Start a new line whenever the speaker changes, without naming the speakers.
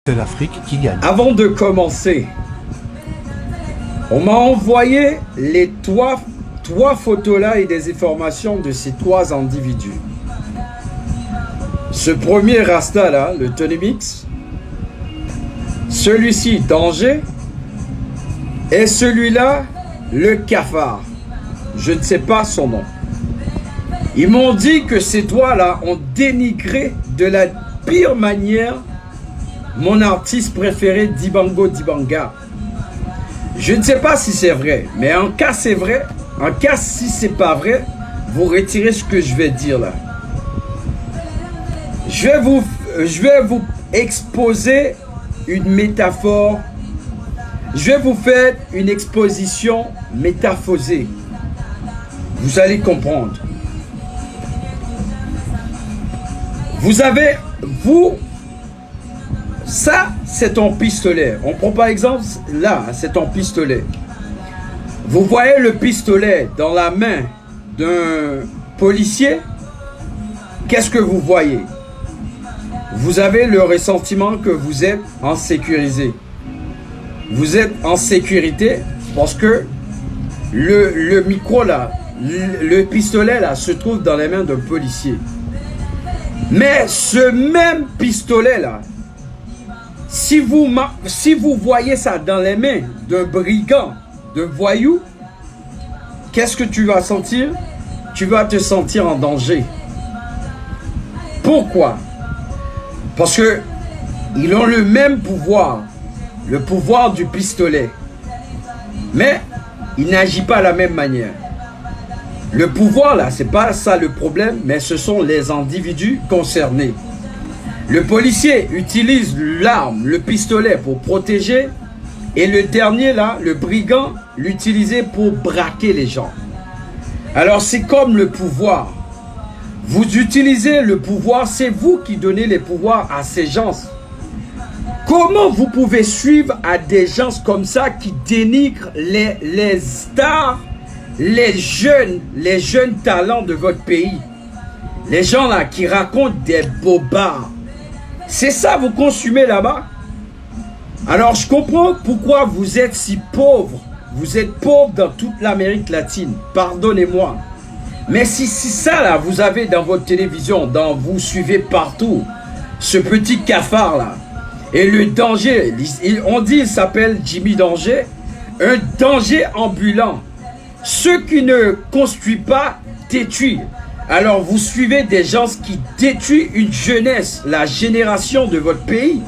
C'est l'Afrique qui gagne.
Avant de commencer, on m'a envoyé les trois photos là et des informations de ces trois individus. Ce premier Rasta là, le Tony Mix, celui-ci Danger et celui-là le Cafard. Je ne sais pas son nom. Ils m'ont dit que ces trois là ont dénigré de la pire manière mon artiste préféré Dibango Dibanga. Je ne sais pas si c'est vrai, mais en cas c'est vrai, en cas si c'est pas vrai, vous retirez ce que je vais dire là. Je vais vous exposer une métaphore. Je vais vous faire une exposition métaphosée. Vous allez comprendre. Ça, c'est ton pistolet. On prend par exemple, là, c'est ton pistolet. Vous voyez le pistolet dans la main d'un policier. Qu'est-ce que vous voyez? Vous avez le ressentiment que vous êtes en sécurité. Vous êtes en sécurité parce que le micro là, le pistolet là, se trouve dans les mains d'un policier. Mais ce même pistolet là, si vous voyez ça dans les mains d'un brigand, d'un voyou, qu'est-ce que tu vas sentir? Tu vas te sentir en danger. Pourquoi? Parce que ils ont le même pouvoir, le pouvoir du pistolet. Mais il n'agit pas de la même manière. Le pouvoir là, c'est pas ça le problème, mais ce sont les individus concernés. Le policier utilise l'arme, le pistolet pour protéger, et le dernier là, le brigand, l'utilisait pour braquer les gens. Alors c'est comme le pouvoir. Vous utilisez le pouvoir, c'est vous qui donnez les pouvoirs à ces gens. Comment vous pouvez suivre à des gens comme ça qui dénigrent les stars, les jeunes talents de votre pays? Les gens là qui racontent des bobards. C'est ça vous consumez là-bas? Alors je comprends pourquoi vous êtes si pauvres. Vous êtes pauvres dans toute l'Amérique latine. Pardonnez-moi. Mais si ça là, vous avez dans votre télévision, vous suivez partout, ce petit cafard là, et le danger, on dit il s'appelle Jimmy Danger, un danger ambulant. Ceux qui ne construisent pas, détruisent. Alors vous suivez des gens qui détruisent une jeunesse, la génération de votre pays.